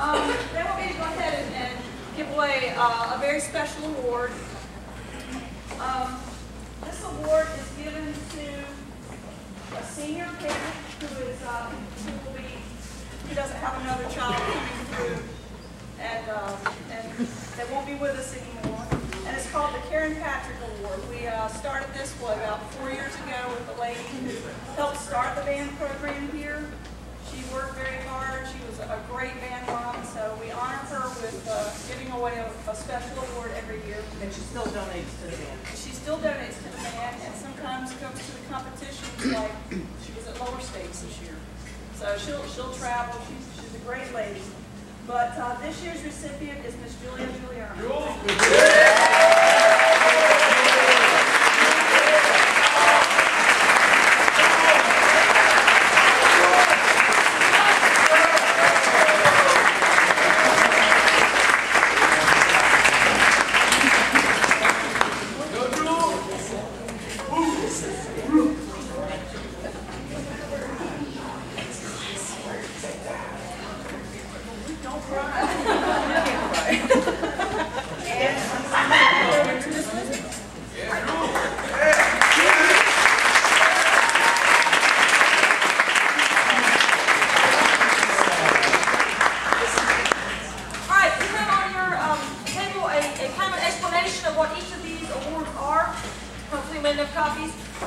They want me to go ahead and give away a very special award. This award is given to a senior parent who doesn't have another child coming through, and they won't be with us anymore. And it's called the Karen Patrick Award. We started this about 4 years ago with a lady who helped start the band program here. She worked very hard. She was a great band mom, so we honor her with giving away a special award every year. And she still donates to the band. She still donates to the band, and sometimes comes to the competitions, like she was at lower stakes this year. So she'll travel. She's a great lady. But this year's recipient is Miss Julia Giuliano.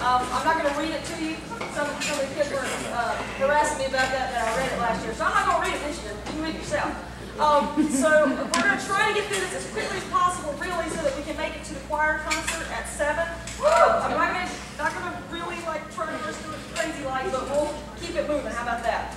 I'm not going to read it to you. Some of the kids were harassing me about that, I read it last year. So I'm not going to read it this year. You read it yourself. So we're going to try to get through this as quickly as possible, really, so that we can make it to the choir concert at 7. I'm not going to really try to rush through it crazy but we'll keep it moving. How about that?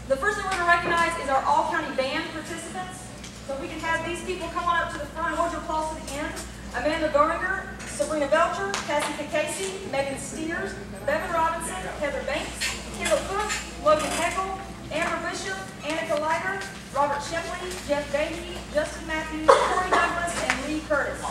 The first thing we're going to recognize is our all-county band participants. So we can have these people come on up to the front and hold your applause to the end. Amanda Goringer, Sabrina Belcher, Cassie Casey, Megan Steers, Bevan Robinson, Heather Banks, Kendall Cook, Logan Heckel, Amber Bishop, Annika Liger, Robert Shepley, Jeff Beatty, Justin Matthews, Corey Douglas, and Lee Curtis.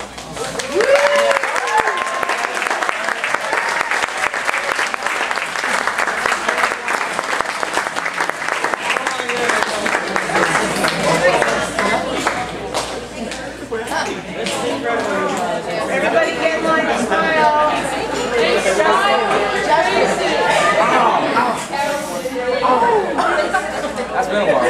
Everybody get in line to smile. That's been a while.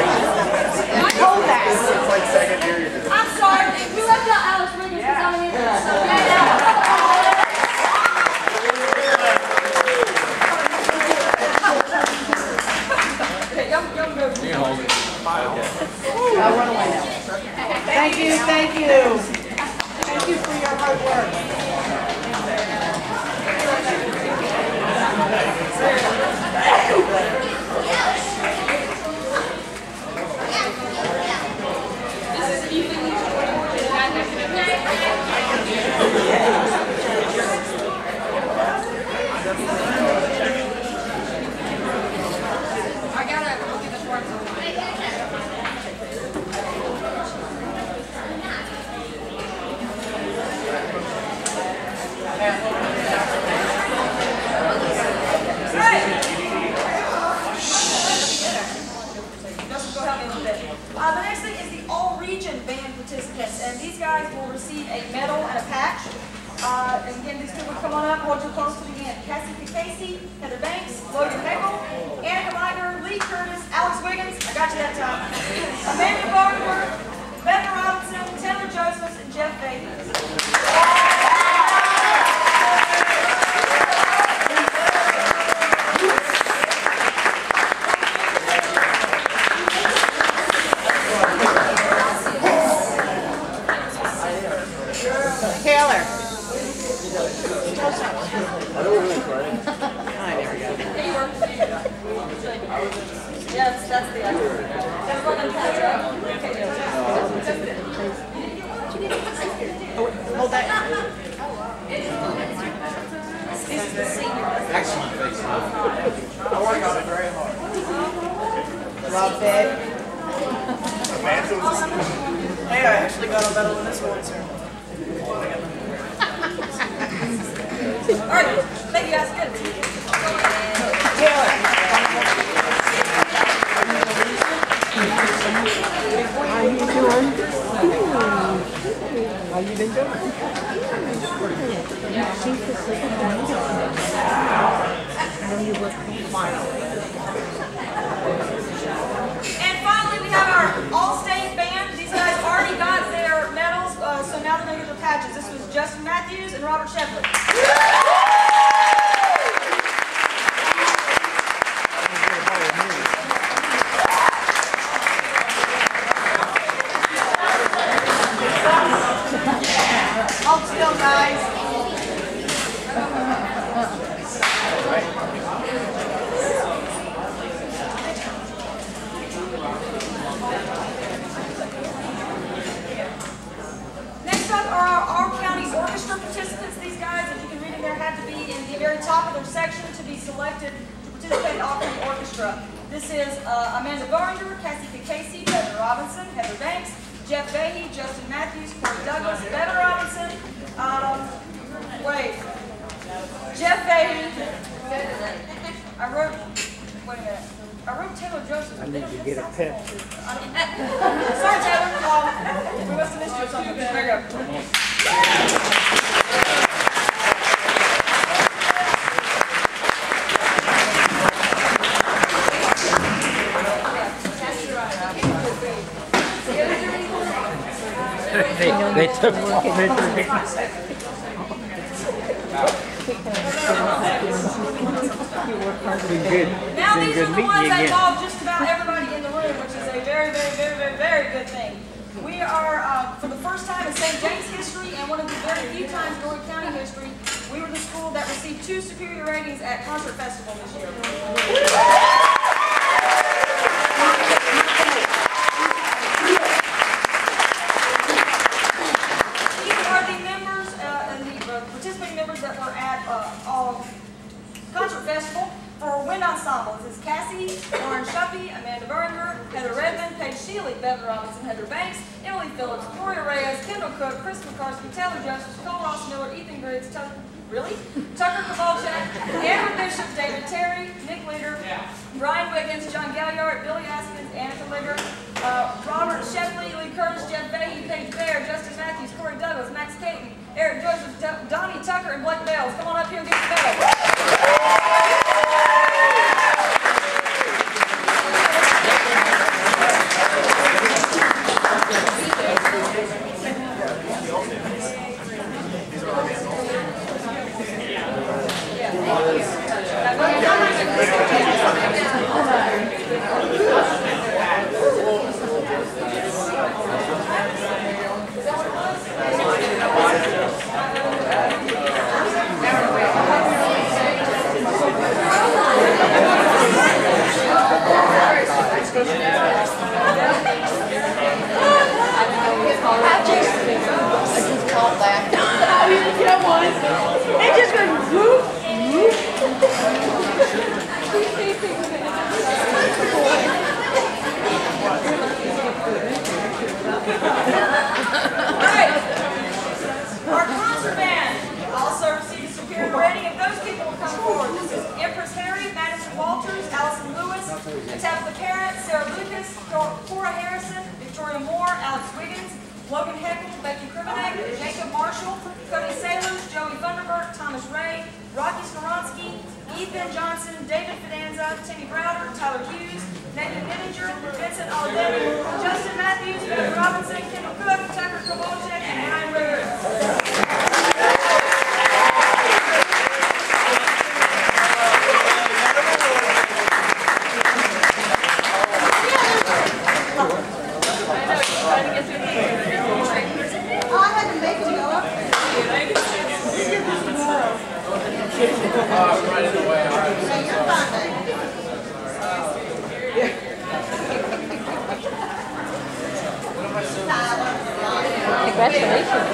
I told that. It's like second year. I'm sorry. We left out Alex Williams because I'm in here. You can hold it. I'll run away now. Thank you, thank you. Thank you for your hard work. The next thing is the all-region band participants, and these guys will receive a medal and a patch. And again, these people come on up, hold your close to the end. Cassie Casey, Heather Banks, Logan Heckel, Annika Liger, Lee Curtis, Alex Wiggins, I got you that time, Amanda Gardner, Bevan Robinson, Taylor Josephs, and Jeff Davies. Yes, that's the idea. That's what I'm Hold that. This is the senior. Excellent. I work on it very hard. Love it. Hey, I actually got a medal in this one, sir. All right, thank you guys. Good. Taylor. doing? How you been doing? And finally, we have our all-state band. These guys already got their medals, so now they're going to get their patches. This was Justin Matthews and Robert Shepley. Hold still, guys. Next up are our county orchestra participants. These guys, as you can read in there, had to be in the very top of their section to be selected to participate in all county orchestra. This is Amanda Gardner, Cassie Casey, Bevan Robinson, Heather Banks, Jeff Fahey, Justin Matthews, Corey Douglas, Bevan Robinson, Jeff Fahey. I wrote Taylor Joseph. I need to get a pep. Sorry, Taylor. We must have missed you or something. There you go. They took all Now these are the ones that involve just about everybody in the room, which is a very, very, very, very, very good thing. We are, for the first time in St. James history, and one of the very few times in Norwood County history, we were the school that received 2 superior ratings at Concert Festival this year. Participating members that were at Concert Festival for Wind Ensemble. This is Cassie, Lauren Shuppy, Amanda Berger, Heather Redmond, Paige Shealy, Bevan Robinson, Heather Banks, Emily Phillips, Gloria Reyes, Kendall Cook, Chris McCarthy, Taylor Justice, Cole Ross Miller, Ethan Griggs, Tucker Kowalczyk, Amber Bishop, David Terry, Nick Leader, Brian Wiggins, John Galliard, Billy Askins, Annika Ligger, Robert Shepley, Lee Curtis, Jeff Fahey, Paige Baer, Justin Matthews, Corey Douglas, Max Caton, Eric Joseph, Donnie Tucker, and Blake Bales. Come on up here and get your medal. Our concert band also received a superior rating, and those people will come forward. This is Empress Harry, Madison Walters, Allison Lewis, Tabitha Parent, Sarah Lucas, Cora Harrison, Victoria Moore, Alex Wiggins, Logan Heckel, Becky Krimenek, Jacob Marshall, Cody Sailors, Joey Thunderbird, Thomas Ray, Rocky Skoronsky, Ethan Johnson, David Fidanza, Timmy Browder, Tyler Hughes, Nathan Nittinger, Vincent Olivetti, Justin Matthews, Bevan Robinson, Kendall Cook, Tucker Kowalczyk, and Ryan Rivers. Right in the way. Congratulations.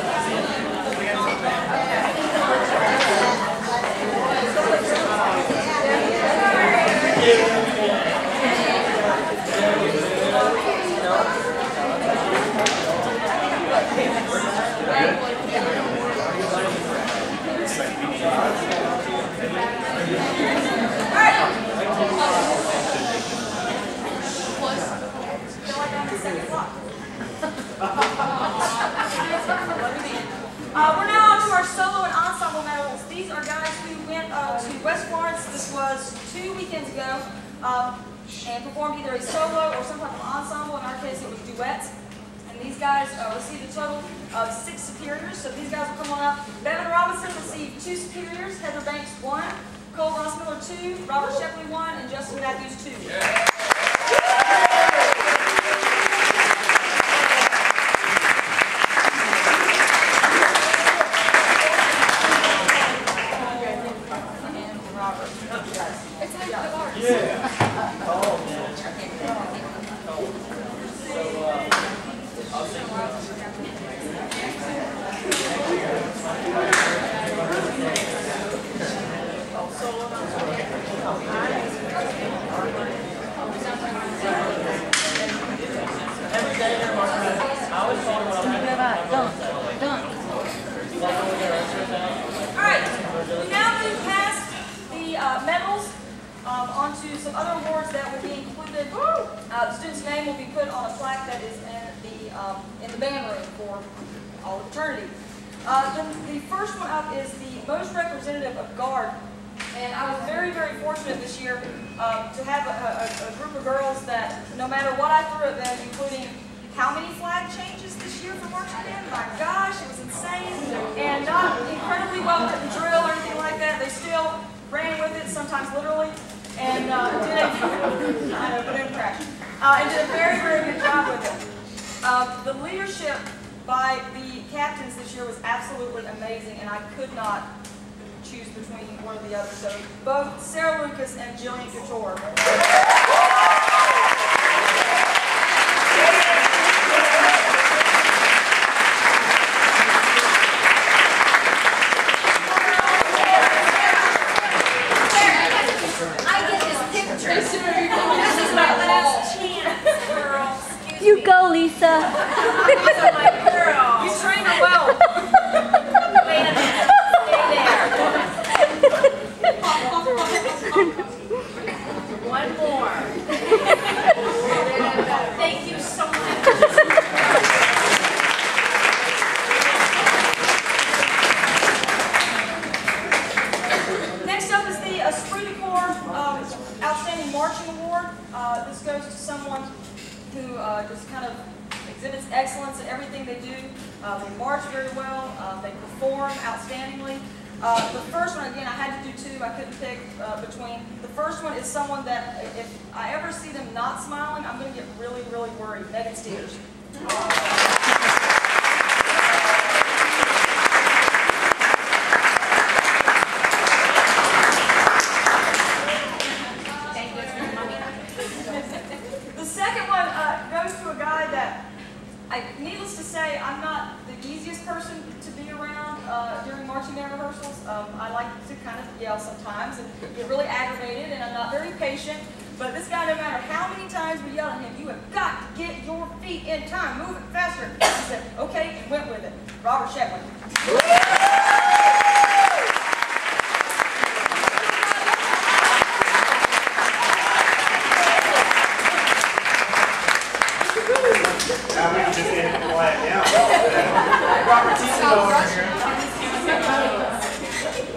West Florence. This was 2 weekends ago, and performed either a solo or some type of ensemble. In our case, it was duets. And these guys received a total of 6 superiors. So these guys will come on up. Bevan Robinson received 2 superiors, Heather Banks 1, Cole Rossmiller 2, Robert Shepley 1, and Justin Matthews 2. Yeah. Onto some other awards that will be included. The student's name will be put on a plaque that is in the band room for all eternity. The first one up is the most representative of guard, and I was very, very fortunate this year to have a group of girls that, no matter what I threw at them, including how many flag changes this year for marching band, my gosh, it was insane, and not incredibly well written drill or anything like that. They still ran with it, sometimes literally. And did a very, very good job with it. The leadership by the captains this year was absolutely amazing, and I could not choose between one or the other. So both Sarah Lucas and Jillian Couture. You go, Lisa. You trained her well. Wait a minute. Stay there. One more. Thank you so much. Next up is the Esprit de Corps Outstanding Marching Award. This goes to someone who just kind of exhibits excellence in everything they do. They march very well. They perform outstandingly. The first one, again, I had to do 2. I couldn't pick between. The first one is someone that, if I ever see them not smiling, I'm going to get really, really worried. Megan Steers. Needless to say, I'm not the easiest person to be around during marching band rehearsals. I like to kind of yell sometimes and get really aggravated, and I'm not very patient. But this guy, no matter how many times we yell at him, you have got to get your feet in time, move it faster. He said, okay, and went with it. Robert Shepley.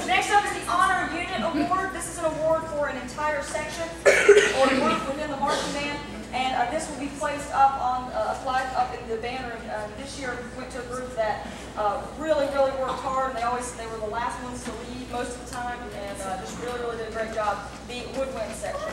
Next up is the Honor Unit Award. This is an award for an entire section or group within the marching band, and this will be placed up on a plaque up in the band room. This year we went to a group that really, really worked hard, and they were the last ones to leave most of the time, and just really, really did a great job. The woodwind section.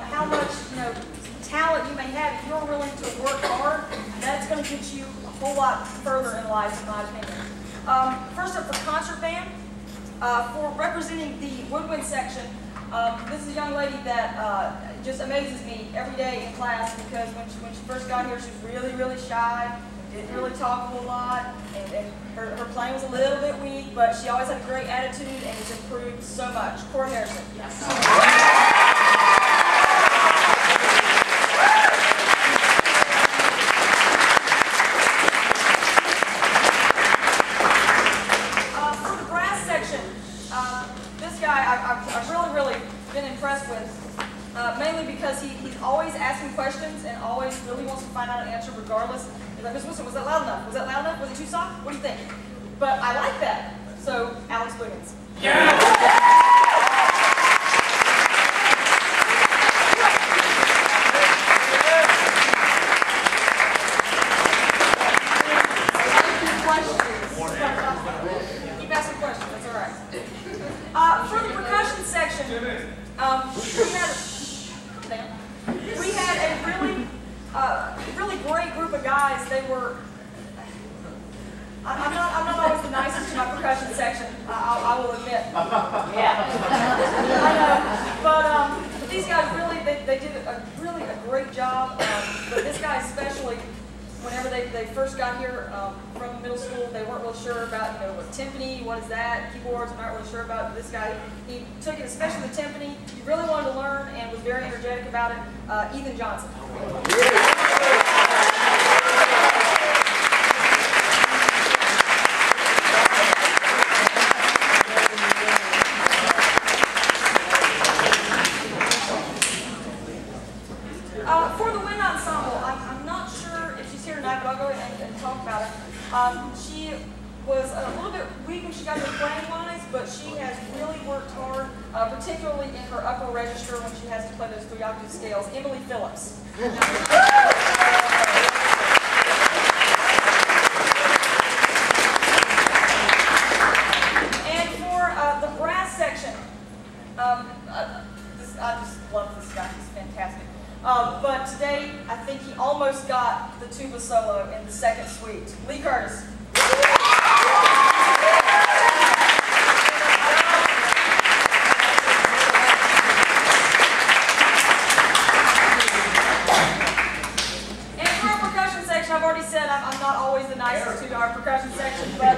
How much talent you may have. If you're willing to work hard, that's going to get you a whole lot further in life, in my opinion. First up, for concert band, for representing the woodwind section, this is a young lady that just amazes me every day in class, because when she first got here, she was really, really shy, didn't really talk a whole lot, and her playing was a little bit weak, but she always had a great attitude and has improved so much. Cora Harrison. Yes. For the brass section, this guy I've really been impressed with. Mainly because he's always asking questions and always really wants to find out an answer regardless. He's like, Ms. Wilson, was that loud enough? Was that loud enough? Was it too soft? What do you think? But I like that. So, Alex Wiggins. Yeah! Keep asking questions, that's all right. For the percussion section, we had a really great group of guys. They were. I'm not always the nicest to my percussion section. I will admit. Yeah. I know, but these guys really they did a great job. But this guy especially, whenever they first got here from middle school, they weren't really sure about what timpani, what is that, keyboards. I'm not really sure about it. This guy, he took it, especially the timpani. He really wanted to learn and was very energetic about it. Ethan Johnson. For the wind ensemble, I'm not sure if she's here tonight, but I'll go ahead and talk about her. She was a little bit weak when she got her playing wise, but she has really worked hard, particularly in her upper register when she has to play those 3-octave scales. Emily Phillips. And for the brass section, I just love this guy. He's fantastic. But today, I think he almost got the tuba solo in the second suite. Lee Curtis. And for our percussion section, I've already said I'm not always the nicest to our percussion section, but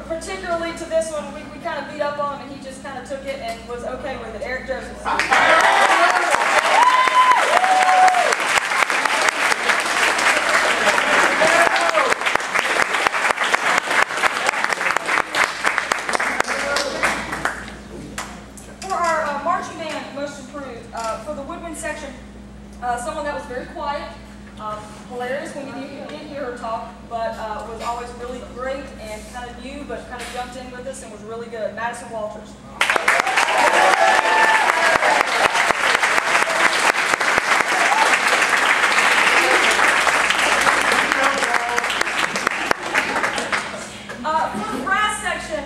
particularly to this one, we kind of beat up on him, and he just kind of took it and was okay with it. Eric Joseph. Someone that was very quiet, hilarious when you didn't hear her talk, but was always really great and kind of new, but kind of jumped in with us and was really good. Madison Walters. For the brass section,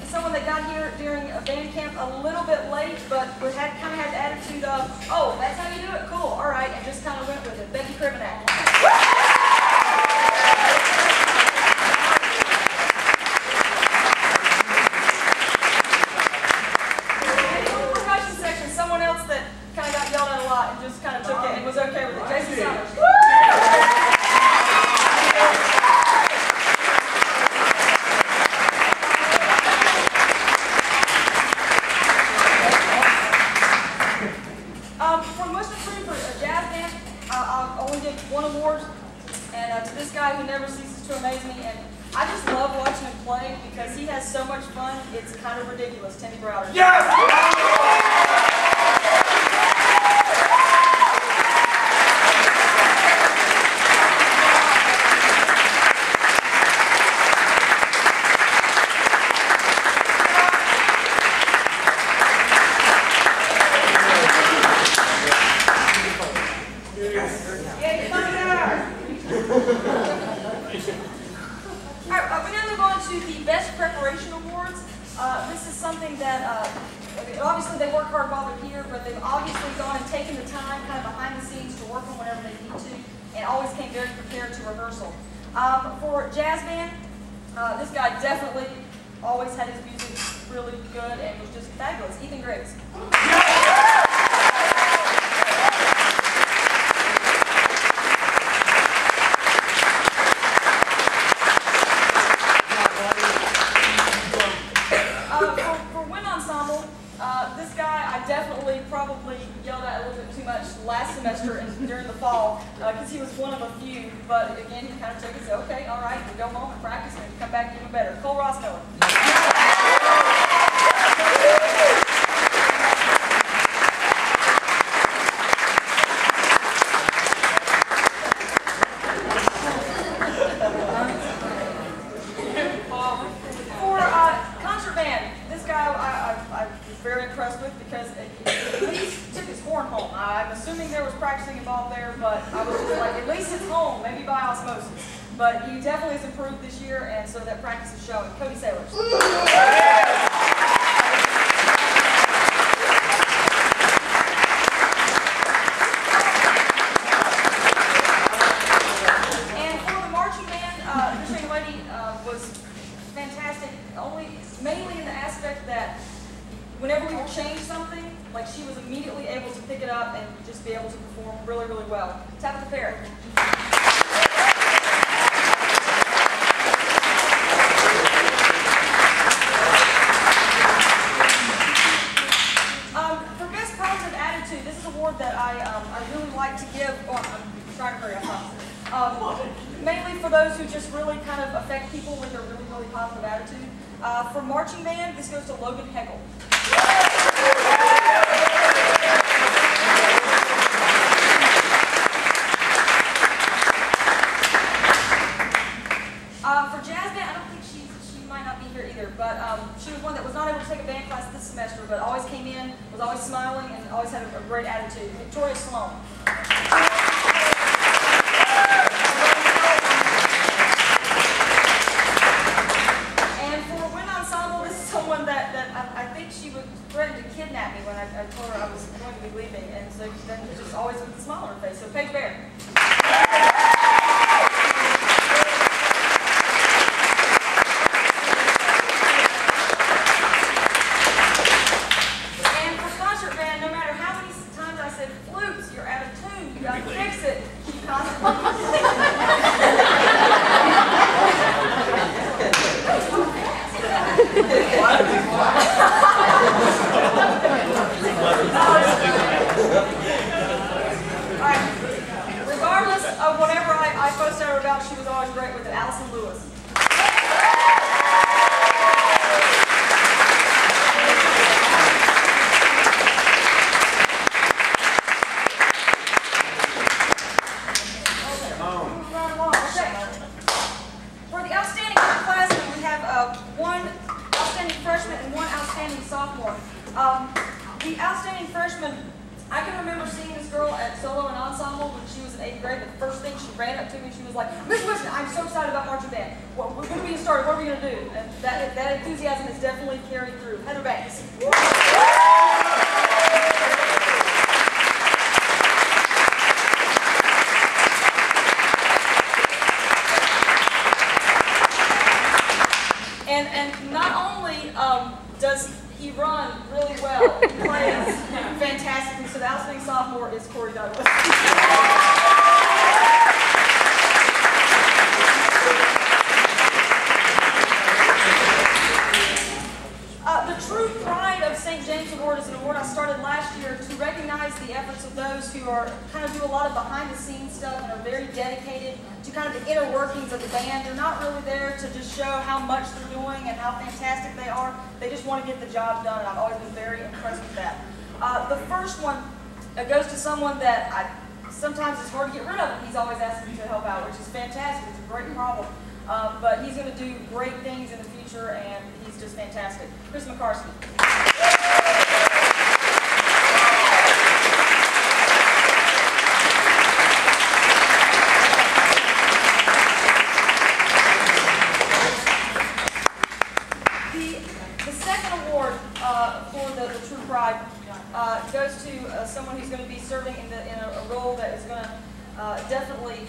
someone that got here during band camp a little bit late, but kind of had the attitude of, oh, that's how you do it? Cool, all right, and just kind of went with it. Becky Krivenak. And for the percussion section, someone else that kind of got yelled at a lot and just kind of took it and was okay with it. Jason Summers. Won awards, and to this guy who never ceases to amaze me, and I just love watching him play because he has so much fun, it's kind of ridiculous. Timmy Browder. Yes! We now move on to the Best Preparation Awards. This is something that, obviously they work hard while they're here, but they've obviously gone and taken the time kind of behind the scenes to work on whatever they need to, and always came very prepared to rehearsal. For jazz band, this guy definitely always had his music really good and was just fabulous. Ethan Graves. This guy, I definitely probably yelled at a little bit too much last semester and during the fall because he was one of a few. But again, he kind of took it and said, okay, all right, we go home and practice and come back even better. Cole Ross Miller. Very impressed with because at least took his horn home. I'm assuming there was practicing involved there, but I was just like, at least it's home, maybe by osmosis. But he definitely has improved this year, and so that practice is showing. Cody Sailors. And for the marching band, this young lady was fantastic, mainly in the aspect that whenever we would change something, like she was immediately able to pick it up and just be able to perform really, really well. Tabitha Parrott. For Best Positive Attitude, this is an award that I really like to give. Oh, I'm trying to hurry up. Mainly for those who just really kind of affect people with their really, really positive attitude. For marching band, this goes to Logan Hegel. For jazz band, I don't think she might not be here either, but she was one that was not able to take a band class this semester, but always came in, was always smiling, and always had a great attitude. Victoria Sloan. I think she would threaten to kidnap me when I told her I was going to be leaving, and so then just always with a smile on her face. So Paige Bear. And for concert band, no matter how many times I said, flutes, you're out of tune, you got to fix it, she constantly. Regardless of whatever I posted her about, she was always great with it. Allison Lewis. For the outstanding classmen, we have one outstanding freshman and one outstanding sophomore. The outstanding freshman, I can remember seeing this girl at solo and ensemble when she was in 8th grade. The first thing she ran up to me, she was like, Miss Whisnant, I'm so excited about marching band. When are we going to start? What are we going to do? And that enthusiasm has definitely carried through. Heather Banks. And not only does he run really well, he plays fantastically. So the outstanding sophomore is Corey Douglas. The True Pride of St. James Award is an award I started last year to recognize the efforts of those who are kind of do a lot of behind-the-scenes stuff and are very dedicated to kind of the inner workings of the band. They're not really there to just show how much they're doing and how fantastic they are. They just want to get the job done, and I've always been very impressed with that. The first one goes to someone that sometimes it's hard to get rid of, and he's always asking me to help out, which is fantastic. It's a great problem. But he's going to do great things in the future, and he's just fantastic. Chris McCarskey. The second award for the True Pride goes to someone who's going to be serving in a role that is going to definitely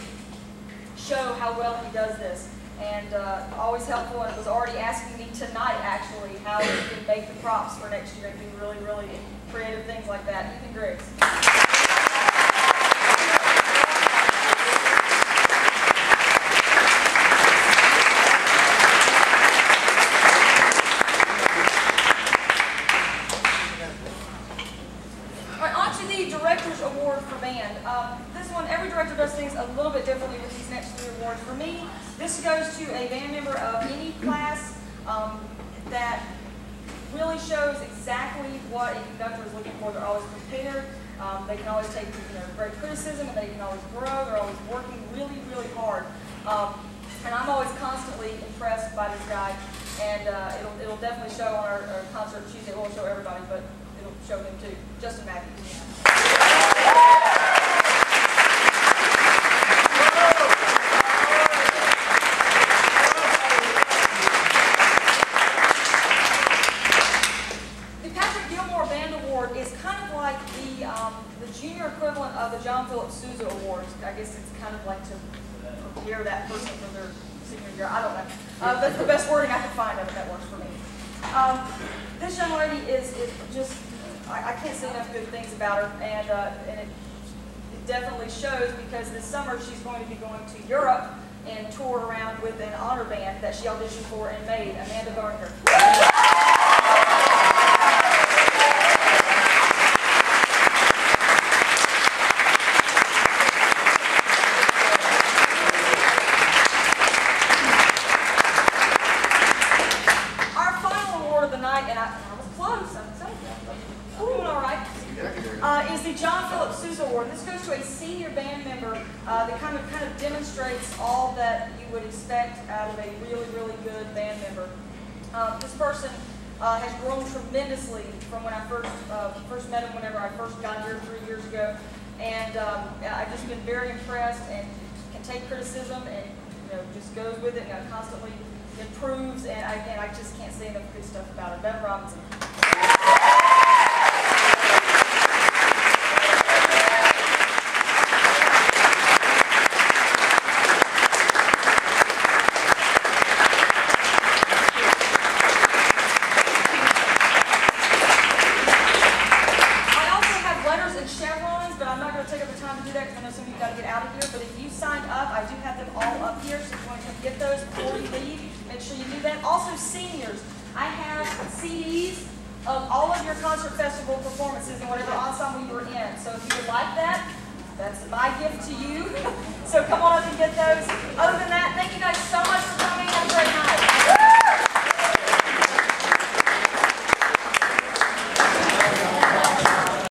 show how well he does this. And always helpful, and was already asking me tonight, actually, how we can make the props for next year and do really, really creative things like that. Ethan Griggs. award for band. This one, every director does things a little bit differently with these next 3 awards. For me, this goes to a band member of any class that really shows exactly what a conductor is looking for. They're always prepared. They can always take great criticism, and they can always grow. They're always working really, really hard. And I'm always constantly impressed by this guy. And it'll definitely show on our concert Tuesday. It won't show everybody, but it'll show him too. Justin Matthews. The junior equivalent of the John Philip Sousa Awards. I guess it's kind of like to prepare that person for their senior year. I don't know. That's the best wording I can find of it that works for me. This young lady is just, I can't say enough good things about her, and it definitely shows because this summer she's going to be going to Europe and tour around with an honor band that she auditioned for and made, Amanda Gardner. Is the John Philip Sousa Award. This goes to a senior band member that kind of demonstrates all that you would expect out of a really, really good band member. This person has grown tremendously from when I first met him whenever I first got here 3 years ago, and I've just been very impressed and can take criticism and just goes with it and constantly improves. And I just can't say enough good stuff about her. Bev Robinson. I do have them all up here, so if you want to come get those before you leave, make sure you do that. Also, seniors, I have CDs of all of your concert festival performances and whatever ensemble you were in. So if you would like that, that's my gift to you. So come on up and get those. Other than that, thank you guys so much for